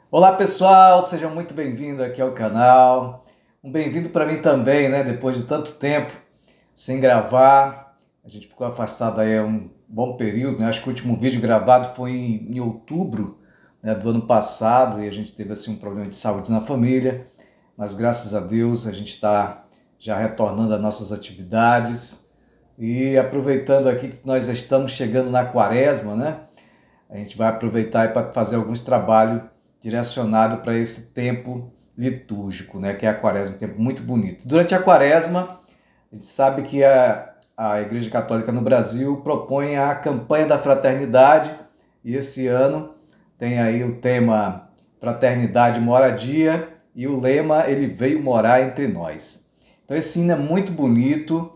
Olá pessoal, sejam muito bem-vindos aqui ao canal. Um bem-vindo para mim também, né? Depois de tanto tempo sem gravar, a gente ficou afastado aí há um bom período, né? Acho que o último vídeo gravado foi em outubro, né, do ano passado e a gente teve assim um problema de saúde na família, mas graças a Deus a gente está já retornando às nossas atividades e aproveitando aqui que nós estamos chegando na quaresma, né? A gente vai aproveitar para fazer alguns trabalhos direcionados para esse tempo litúrgico, né, que é a quaresma, um tempo muito bonito. Durante a quaresma, a gente sabe que a Igreja Católica no Brasil propõe a campanha da fraternidade e esse ano tem aí o tema Fraternidade Moradia e o lema Ele Veio Morar Entre Nós. Então esse hino é muito bonito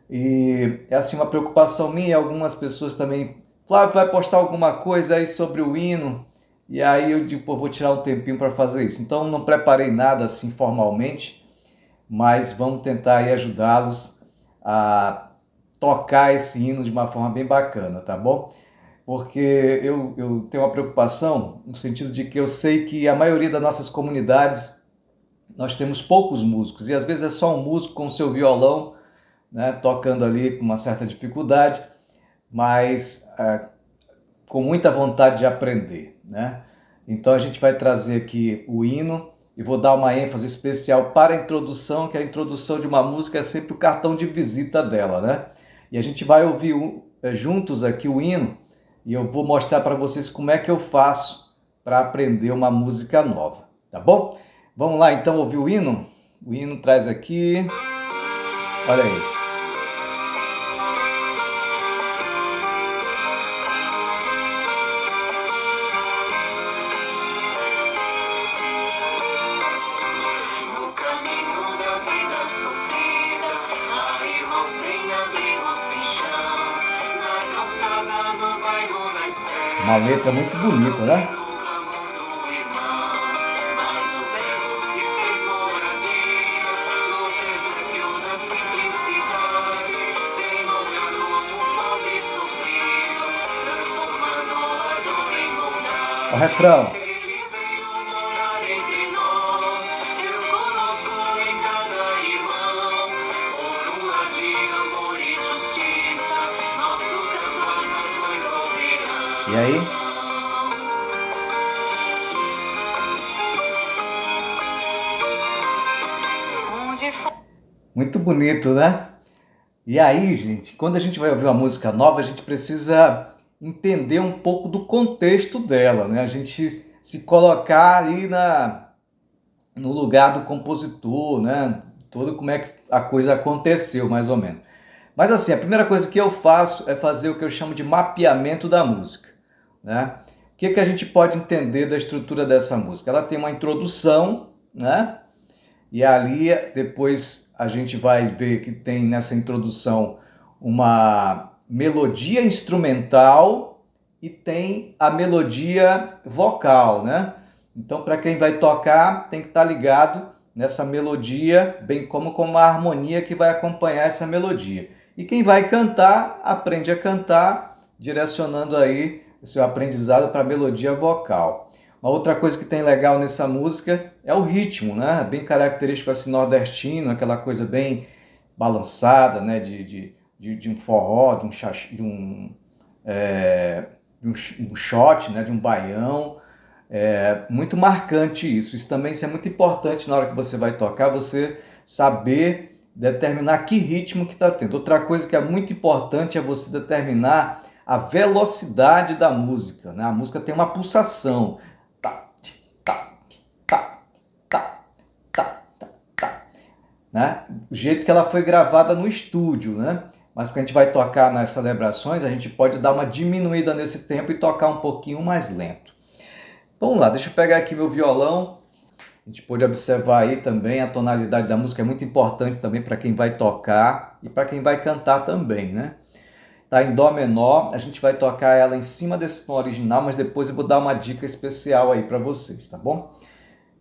e é assim uma preocupação minha, algumas pessoas também. Flávio vai postar alguma coisa aí sobre o hino, e aí eu digo, pô, vou tirar um tempinho para fazer isso. Então não preparei nada assim formalmente, mas vamos tentar aí ajudá-los a tocar esse hino de uma forma bem bacana, tá bom? Porque eu tenho uma preocupação no sentido de que eu sei que a maioria das nossas comunidades nós temos poucos músicos e às vezes é só um músico com o seu violão, né, tocando ali com uma certa dificuldade, mas com muita vontade de aprender, né? Então a gente vai trazer aqui o hino e vou dar uma ênfase especial para a introdução, que a introdução de uma música é sempre o cartão de visita dela, né? E a gente vai ouvir juntos aqui o hino e eu vou mostrar para vocês como é que eu faço para aprender uma música nova, tá bom? Vamos lá então ouvir o hino? O hino traz aqui, olha aí. No caminho da vida sofrida, há irmãos sem abrigo, sem chão. Na calçada, no bairro, na Uma espera, letra muito bonita, né? ouvindo o clamor do irmão. Mas o verbo se fez moradia, no presépio da simplicidade, tem molhado o pobre sofrido, transformando a dor em O bondade. refrão. Ele veio morar entre nós, Deus conosco em cada irmão. Por um lar de amor e justiça, nosso canto as nações E aí? ouvirão. Onde for Muito bonito, né? E aí, gente, quando a gente vai ouvir uma música nova, a gente precisa entender um pouco do contexto dela, né? A gente se colocar ali no lugar do compositor, né? Todo como é que a coisa aconteceu, mais ou menos. Mas assim, a primeira coisa que eu faço é fazer o que eu chamo de mapeamento da música, né? O que que a gente pode entender da estrutura dessa música? Ela tem uma introdução, né? E ali depois a gente vai ver que tem nessa introdução uma melodia instrumental e tem a melodia vocal, né? Então, para quem vai tocar, tem que estar ligado nessa melodia, bem como com uma harmonia que vai acompanhar essa melodia. E quem vai cantar, aprende a cantar, direcionando aí o seu aprendizado para a melodia vocal. Uma outra coisa que tem legal nessa música é o ritmo, né? Bem característico assim nordestino, aquela coisa bem balançada, né? De um forró, de um, um shot, né? De um baião. É muito marcante isso. Isso é muito importante na hora que você vai tocar, você saber determinar que ritmo que está tendo. Outra coisa que é muito importante é você determinar a velocidade da música, né? A música tem uma pulsação. Tá, tá, tá, tá, tá, tá, tá, né? O jeito que ela foi gravada no estúdio, né? Mas quando a gente vai tocar nas celebrações, a gente pode dar uma diminuída nesse tempo e tocar um pouquinho mais lento. Vamos lá, deixa eu pegar aqui meu violão. A gente pode observar aí também a tonalidade da música é muito importante também para quem vai tocar e para quem vai cantar também, né? Tá em dó menor, a gente vai tocar ela em cima desse tom original, mas depois eu vou dar uma dica especial aí para vocês, tá bom?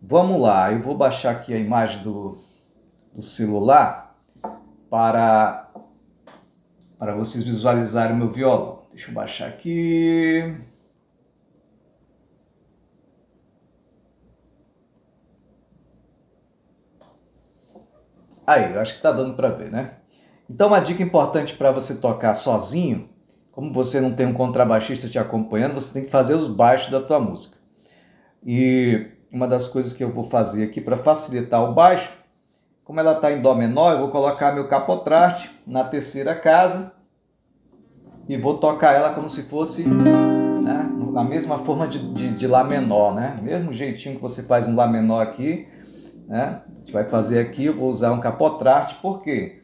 Vamos lá, eu vou baixar aqui a imagem do celular para, para vocês visualizarem o meu violão. Deixa eu baixar aqui. Aí, eu acho que tá dando para ver, né? Então, uma dica importante para você tocar sozinho, como você não tem um contrabaixista te acompanhando, você tem que fazer os baixos da tua música. E uma das coisas que eu vou fazer aqui para facilitar o baixo, como ela está em dó menor, eu vou colocar meu capotraste na terceira casa e vou tocar ela como se fosse, né, na mesma forma de lá menor, né? Mesmo jeitinho que você faz um lá menor aqui, né? A gente vai fazer aqui, eu vou usar um capotraste, por quê?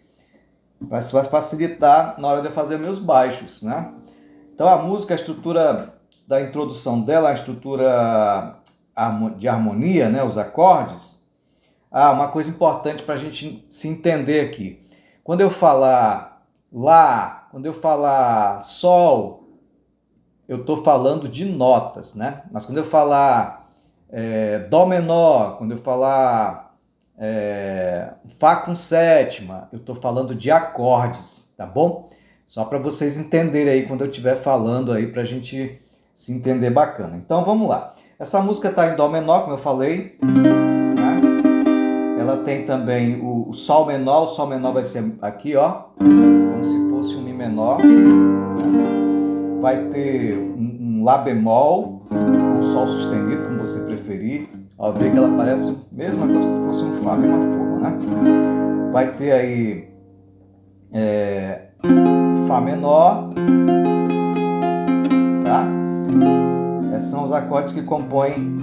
Vai facilitar na hora de eu fazer meus baixos, né? Então a música, a estrutura da introdução dela, a estrutura de harmonia, né? Os acordes. Uma coisa importante para a gente se entender aqui. Quando eu falar lá, quando eu falar sol, eu estou falando de notas, né? Mas quando eu falar dó menor, quando eu falar Fá com sétima, eu estou falando de acordes, tá bom? Só para vocês entenderem aí quando eu estiver falando aí, para a gente se entender bacana. Então vamos lá. Essa música está em dó menor, como eu falei, né? Ela tem também o sol menor vai ser aqui, ó, como se fosse um mi menor. Vai ter um lá bemol, ou sol sustenido, como você preferir. Ó, vê que ela parece a mesma coisa que fosse um fá, a mesma forma, né? Vai ter aí fá menor, tá? Esses são os acordes que compõem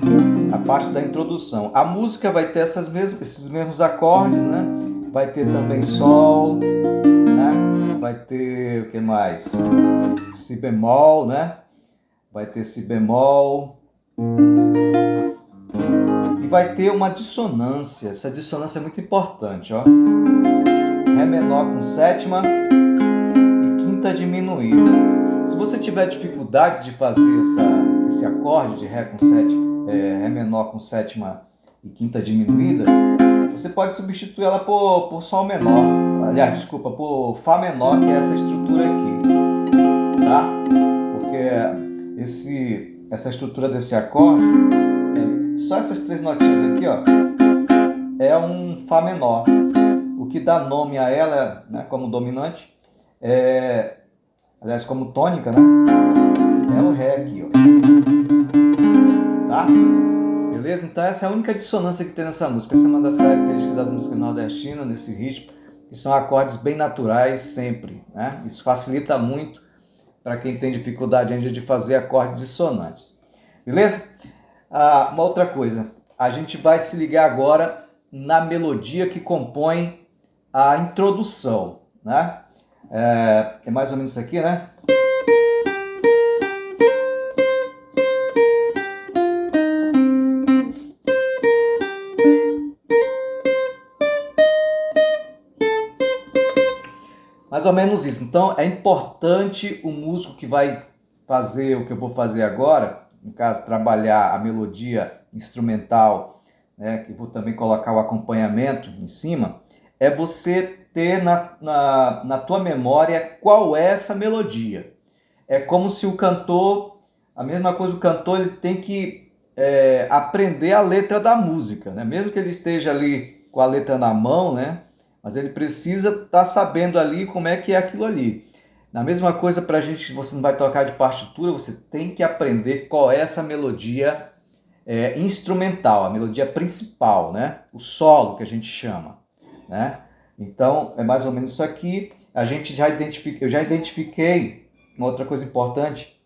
a parte da introdução. A música vai ter esses mesmos acordes, né? Vai ter também sol, né? Vai ter o que mais? Si bemol, né? Vai ter si bemol. E vai ter uma dissonância. Essa dissonância é muito importante, ó. Ré menor com sétima e quinta diminuída. Se você tiver dificuldade de fazer esse acorde de Ré menor com sétima e quinta diminuída, você pode substituir ela por Sol menor. Aliás, desculpa, por Fá menor, que é essa estrutura aqui, tá? Porque essa estrutura desse acorde, só essas três notinhas aqui, ó, é um Fá menor. O que dá nome a ela, né, como dominante, aliás, como tônica, né, é o Ré aqui, ó. Tá? Beleza? Então essa é a única dissonância que tem nessa música. Essa é uma das características das músicas nordestinas, nesse ritmo, que são acordes bem naturais sempre, né? Isso facilita muito para quem tem dificuldade ainda de fazer acordes dissonantes. Beleza? Uma outra coisa, a gente vai se ligar agora na melodia que compõe a introdução, né? É mais ou menos isso aqui, né? Mais ou menos isso. Então, é importante o músico que vai fazer o que eu vou fazer agora, no caso, trabalhar a melodia instrumental, né, que vou também colocar o acompanhamento em cima, é você ter na tua memória qual é essa melodia. É como se o cantor, a mesma coisa, o cantor ele tem que aprender a letra da música, né? Mesmo que ele esteja ali com a letra na mão, né? Mas ele precisa estar sabendo ali como é que é aquilo ali. Na mesma coisa, para a gente, você não vai tocar de partitura, você tem que aprender qual é essa melodia instrumental, a melodia principal, né? O solo que a gente chama, né? Então, é mais ou menos isso aqui. Eu já identifiquei uma outra coisa importante,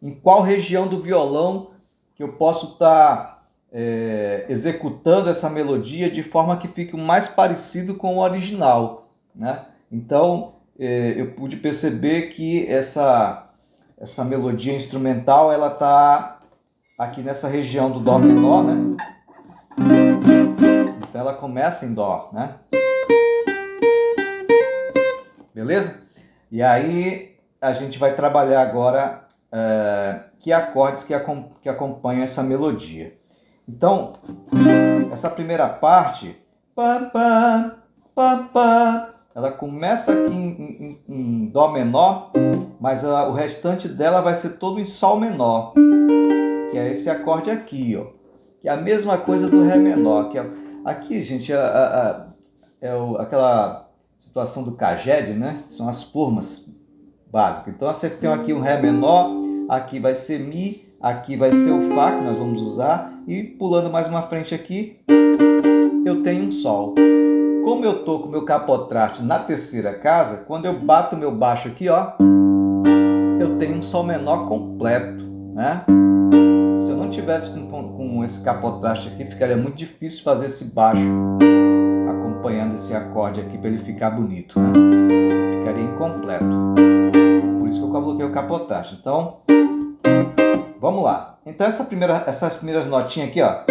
em qual região do violão que eu posso estar executando essa melodia de forma que fique o mais parecido com o original, né? Então, eu pude perceber que essa melodia instrumental, ela está aqui nessa região do Dó menor, né? Então ela começa em Dó, né? Beleza? E aí a gente vai trabalhar agora que acordes que acompanham essa melodia. Então, essa primeira parte, ela começa aqui em Dó menor, mas o restante dela vai ser todo em Sol menor, que é esse acorde aqui, ó, que é a mesma coisa do Ré menor. Aqui, gente, aquela situação do caged, né? São as formas básicas. Então, você tem aqui um Ré menor, aqui vai ser Mi, aqui vai ser o Fá, que nós vamos usar, e pulando mais uma frente aqui, eu tenho um Sol. Como eu tô com o meu capotraste na terceira casa, quando eu bato o meu baixo aqui, ó, eu tenho um Sol menor completo, né? Se eu não tivesse com esse capotraste aqui, ficaria muito difícil fazer esse baixo acompanhando esse acorde aqui para ele ficar bonito, né? Ficaria incompleto. Por isso que eu coloquei o capotraste. Então, vamos lá. Então essas primeiras notinhas aqui, ó,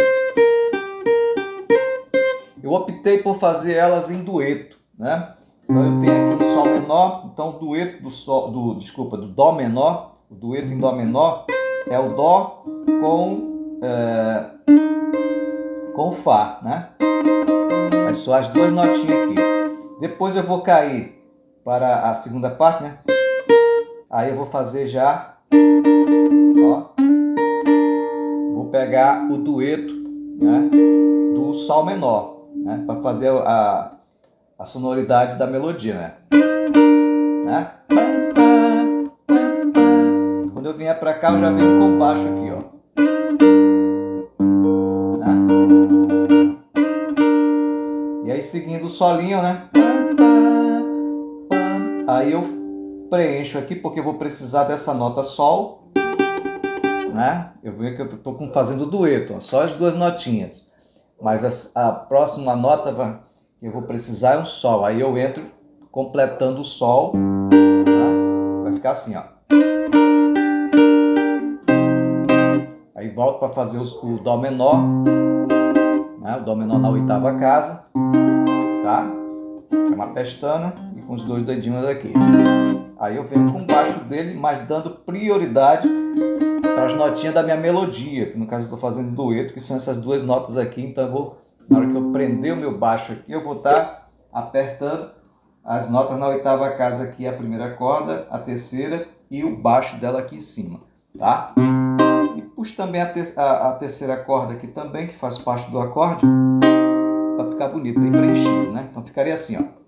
eu optei por fazer elas em dueto, né? Então eu tenho aqui um Sol menor, então o dueto do Dó menor, o dueto em Dó menor é o Dó com o Fá, né? É só as duas notinhas aqui. Depois eu vou cair para a segunda parte, né? Aí eu vou fazer já, ó, vou pegar o dueto, né, do Sol menor, né, para fazer a sonoridade da melodia, né? Quando eu vier para cá, eu já venho com baixo aqui, ó. Né? E aí seguindo o solinho, né? Aí eu preencho aqui porque eu vou precisar dessa nota Sol, né? Eu vejo que eu estou fazendo dueto, ó, só as duas notinhas. Mas a próxima nota que eu vou precisar é um Sol. Aí eu entro completando o Sol, tá? Vai ficar assim, ó. Aí volto para fazer o Dó menor, né? O Dó menor na oitava casa, tá? É uma pestana e com os dois dedinhos aqui. Aí eu venho com o baixo dele, mas dando prioridade para as notinhas da minha melodia, que no caso eu estou fazendo dueto, que são essas duas notas aqui. Então eu vou, na hora que eu prender o meu baixo aqui, eu vou estar apertando as notas na oitava casa aqui, a primeira corda, a terceira e o baixo dela aqui em cima, tá? E puxo também a terceira corda aqui também, que faz parte do acorde, para ficar bonito, bem preenchido, né? Então ficaria assim, ó.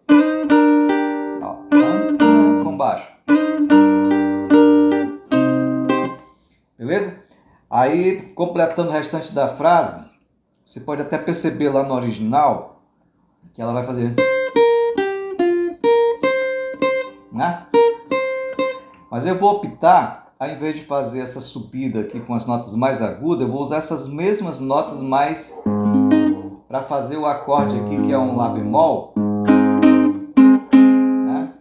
Com baixo. Beleza? Aí, completando o restante da frase, você pode até perceber lá no original que ela vai fazer, né? Mas eu vou optar, ao invés de fazer essa subida aqui com as notas mais agudas, eu vou usar essas mesmas notas mais para fazer o acorde aqui, que é um Lá bemol, né?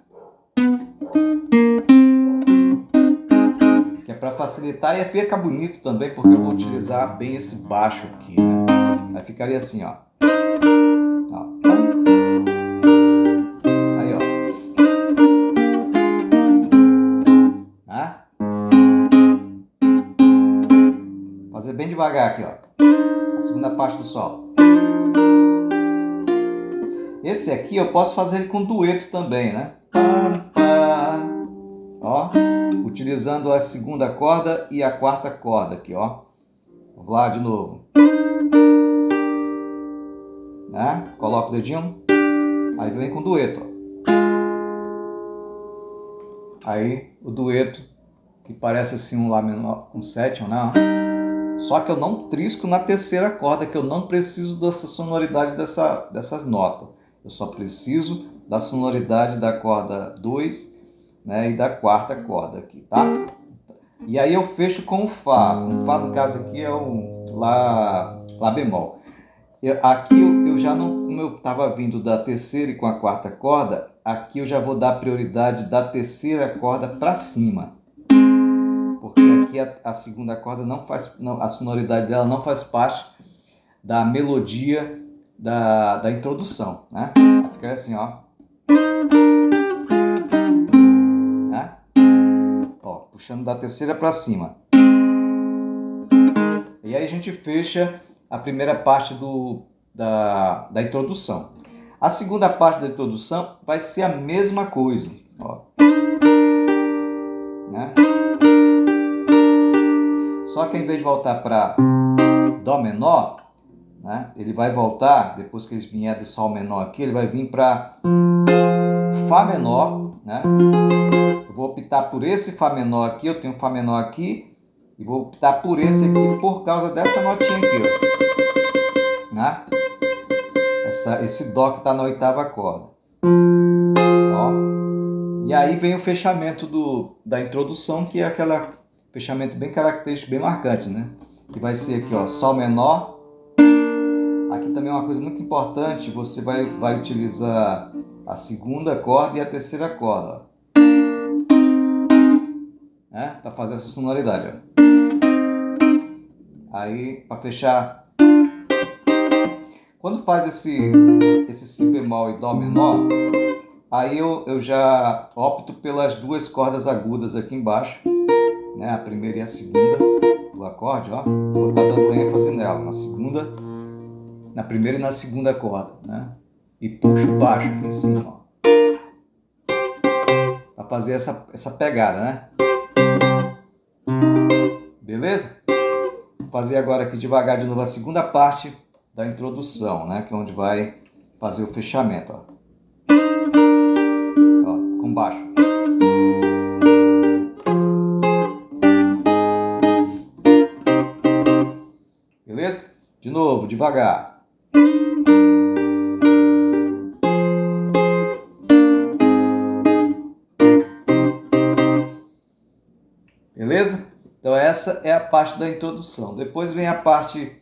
Que é para facilitar e fica bonito também, porque eu vou utilizar bem esse baixo aqui, né? Aí ficaria assim, ó. Aí, ó. Tá? Fazer bem devagar aqui, ó. A segunda parte do solo. Esse aqui eu posso fazer com dueto também, né? Ó, utilizando a segunda corda e a quarta corda aqui, ó. Vamos lá de novo. Né? Coloca o dedinho, aí vem com dueto, ó. Aí o dueto, que parece assim um Lá menor, um sétimo, né? Só que eu não trisco na terceira corda, que eu não preciso dessa sonoridade dessas notas. Eu só preciso da sonoridade da corda 2, né, e da quarta corda aqui, tá? E aí eu fecho com o Fá. O Fá, no caso aqui, é o Lá bemol. Aqui eu já não, como eu estava vindo da terceira e com a quarta corda, aqui eu já vou dar prioridade da terceira corda para cima. Porque aqui a segunda corda a sonoridade dela não faz parte da melodia da introdução, né? Fica assim, ó. Né? Ó, puxando da terceira para cima. E aí a gente fecha a primeira parte da introdução. A segunda parte da introdução vai ser a mesma coisa, ó. Né? Só que ao invés de voltar para Dó menor, né? Ele vai voltar, depois que ele vier do Sol menor aqui, ele vai vir para Fá menor, né? Eu vou optar por esse Fá menor aqui, eu tenho Fá menor aqui, e vou optar por esse aqui por causa dessa notinha aqui, ó, né? Esse Dó que está na oitava corda. Ó. E aí vem o fechamento da introdução, que é aquele fechamento bem característico, bem marcante, né? Que vai ser aqui, ó, Sol menor. Aqui também é uma coisa muito importante, você vai utilizar a segunda corda e a terceira corda, né? Para fazer essa sonoridade, ó. Aí, para fechar, quando faz esse Si bemol e Dó menor, aí eu já opto pelas duas cordas agudas aqui embaixo, né? A primeira e a segunda do acorde, ó. Vou estar dando ênfase nela, na primeira e na segunda corda, né? E puxo baixo aqui em cima, ó, para fazer essa pegada, né? Beleza? Vou fazer agora aqui devagar de novo a segunda parte da introdução, né? Que é onde vai fazer o fechamento, ó. Ó, com baixo. Beleza? De novo, devagar. Beleza? Então essa é a parte da introdução. Depois vem a parte,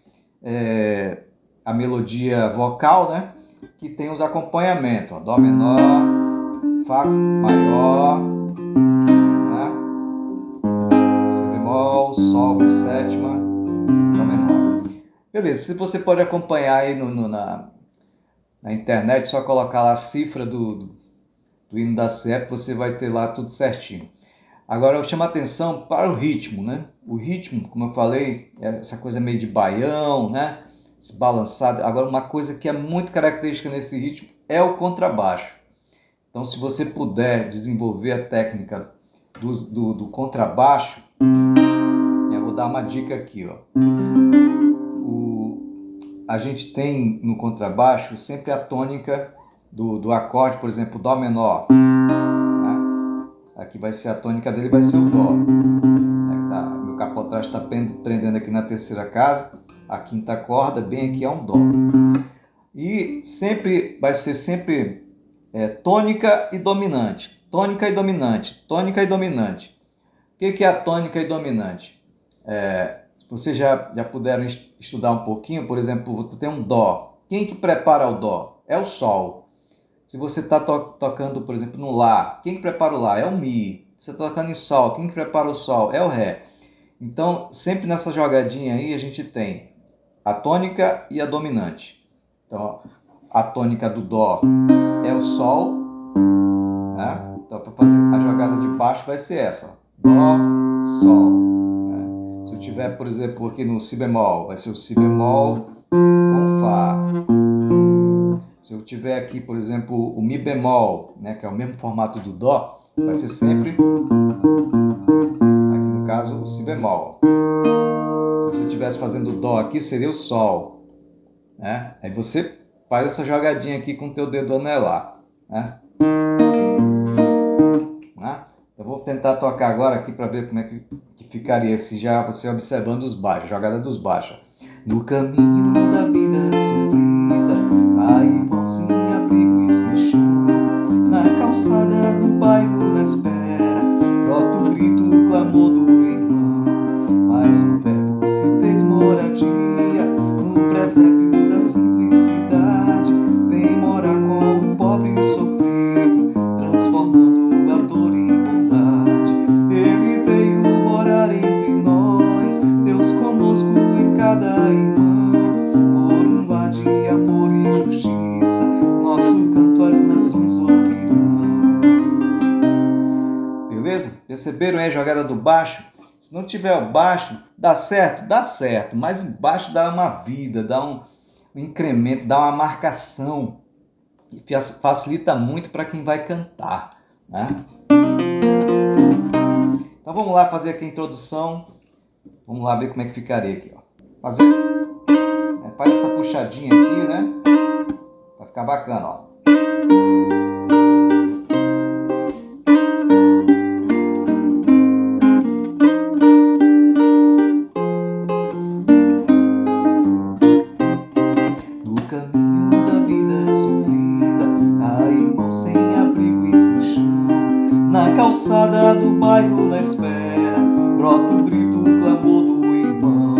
a melodia vocal, né? Que tem os acompanhamentos, ó, Dó menor, Fá maior, né? Si bemol, Sol com sétima, Dó menor. Beleza, se você pode acompanhar aí na internet, só colocar lá a cifra do hino da CEP, você vai ter lá tudo certinho. Agora eu chamo a atenção para o ritmo, né? O ritmo, como eu falei, é essa coisa meio de baião, né? Esse balançado. Agora uma coisa que é muito característica nesse ritmo é o contrabaixo. Então se você puder desenvolver a técnica do contrabaixo, eu vou dar uma dica aqui, ó. A gente tem no contrabaixo sempre a tônica do acorde, por exemplo, Dó menor. Aqui vai ser a tônica dele, vai ser o Dó. Meu capotraste está prendendo aqui na terceira casa, a quinta corda, bem aqui é um Dó. E sempre vai ser sempre tônica e dominante, tônica e dominante, tônica e dominante. O que é a tônica e dominante? Vocês já puderam estudar um pouquinho, por exemplo, você tem um Dó. Quem que prepara o Dó? É o Sol. Se você está tocando, por exemplo, no Lá, quem que prepara o Lá? É o Mi. Se você está tocando em Sol, quem que prepara o Sol? É o Ré. Então, sempre nessa jogadinha aí, a gente tem a tônica e a dominante. Então, a tônica do Dó é o Sol, né? Então, para fazer a jogada de baixo vai ser essa. Dó, Sol. Né? Se eu tiver, por exemplo, aqui no Si bemol, vai ser o Si bemol com Fá. Se eu tiver aqui, por exemplo, o Mi bemol, né, que é o mesmo formato do Dó, vai ser sempre, aqui no caso, o Si bemol. Se você estivesse fazendo Dó aqui, seria o Sol, né? Aí você faz essa jogadinha aqui com o teu dedo anelar, né? Eu vou tentar tocar agora aqui para ver como é que ficaria se já você observando os baixos, jogada dos baixos. No caminho da vida sofrida, aí vão sem abrigo e sem chão, na calçada do bairro na espera, brota o grito, o clamor do irmão. Mas o verbo se fez moradia no presépio da simplicidade, vem morar com o pobre e o sofrido, transformando a dor em bondade. Ele veio morar entre nós, Deus conosco em cada irmão. Por um ar de amor e justiça, nosso canto as nações ouvirão. Beleza? Perceberam aí a jogada do baixo? Se não tiver o baixo, dá certo? Dá certo, mas o baixo dá uma vida, dá um incremento, dá uma marcação, e facilita muito para quem vai cantar, né? Então vamos lá fazer aqui a introdução, vamos lá ver como é que ficaria aqui, ó. Fazer, faz essa puxadinha aqui, né? Vai ficar bacana, ó. No caminho da vida sofrida, há irmão sem abrigo e sem chão. Na calçada do bairro na espera, brota o grito, o clamor do irmão.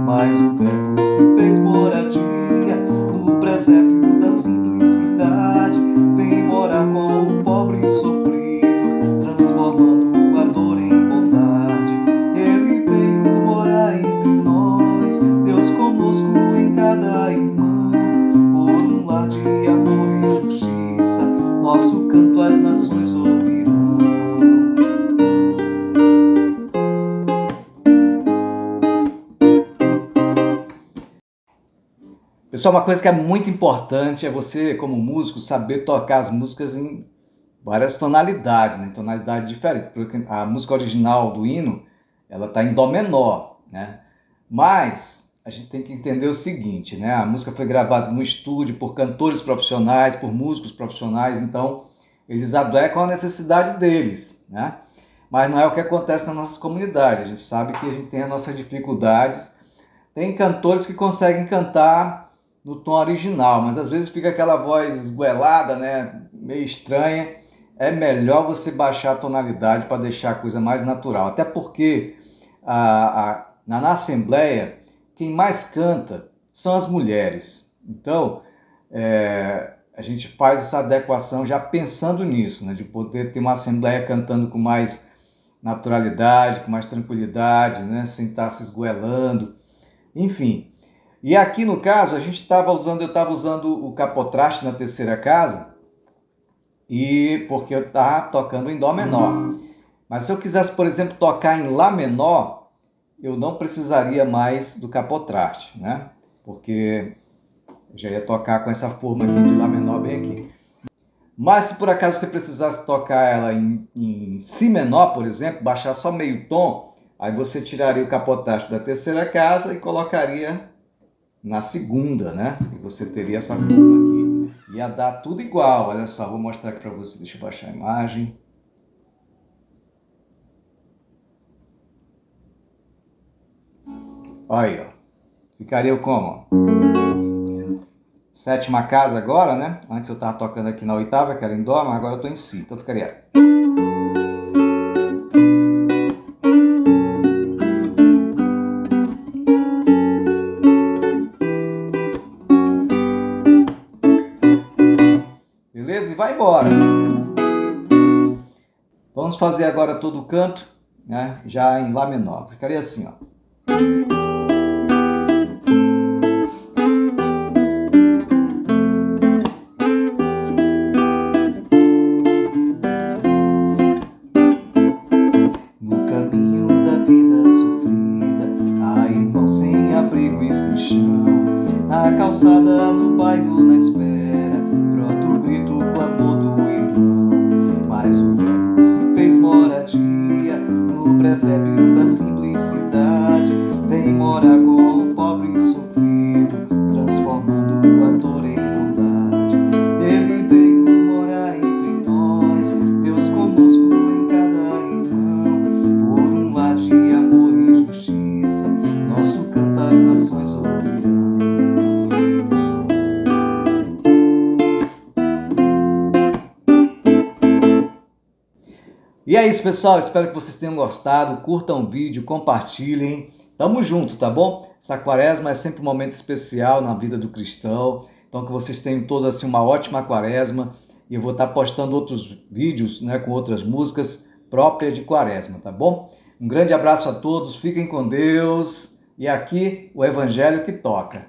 Mas o verbo se fez moradia no presépio da simplicidade. Vem morar com o pobre e sofrido, transformando a dor em bondade. Ele veio morar entre nós, Deus conosco em cada irmão. Por um lar de amor e justiça, nosso canto as nações ouvirão. Pessoal, uma coisa que é muito importante é você, como músico, saber tocar as músicas em várias tonalidades, né? Tonalidade diferente, porque a música original do hino, ela está em dó menor, né? Mas a gente tem que entender o seguinte, né? A música foi gravada no estúdio por cantores profissionais, por músicos profissionais, então eles adequam a necessidade deles, né? Mas não é o que acontece nas nossas comunidades. A gente sabe que a gente tem as nossas dificuldades. Tem cantores que conseguem cantar no tom original, mas às vezes fica aquela voz esgoelada, né? Meio estranha. É melhor você baixar a tonalidade para deixar a coisa mais natural. Até porque na Assembleia, quem mais canta são as mulheres. Então, a gente faz essa adequação já pensando nisso, né? De poder ter uma Assembleia cantando com mais naturalidade, com mais tranquilidade, né? Sem estar se esgoelando. Enfim. E aqui no caso, eu estava usando o capotraste na terceira casa, porque eu estava tocando em dó menor. Mas se eu quisesse, por exemplo, tocar em lá menor, eu não precisaria mais do capotraste, né? Porque eu já ia tocar com essa forma aqui de lá menor bem aqui. Mas se por acaso você precisasse tocar ela em si menor, por exemplo, baixar só meio tom, aí você tiraria o capotraste da terceira casa e colocaria na segunda, né? E você teria essa curva aqui. Ia dar tudo igual. Olha só, vou mostrar aqui para você. Deixa eu baixar a imagem. Olha aí, ó. Ficaria como? Sétima casa agora, né? Antes eu estava tocando aqui na oitava, que era em dó, mas agora eu estou em si. Então ficaria... Beleza? E vai embora. Vamos fazer agora todo o canto, né? Já em lá menor. Ficaria assim, ó. No caminho da vida sofrida, há irmão sem abrigo e sem chão. Na calçada do bairro na espera, brota o grito, o clamor do irmão. Mas o verbo se fez moradia no presépio da simplicidade. Vem morar com o pobre e sofrido, transformando a dor em bondade. Ele veio morar entre nós, Deus conosco em cada irmão. Por um lar de amor e justiça, nosso canto as nações ouvirão. E é isso, pessoal. Espero que vocês tenham gostado. Curtam o vídeo, compartilhem. Tamo junto, tá bom? Essa quaresma é sempre um momento especial na vida do cristão. Então que vocês tenham todos assim, uma ótima quaresma. E eu vou estar postando outros vídeos, né, com outras músicas próprias de quaresma, tá bom? Um grande abraço a todos. Fiquem com Deus. E aqui o Evangelho que toca.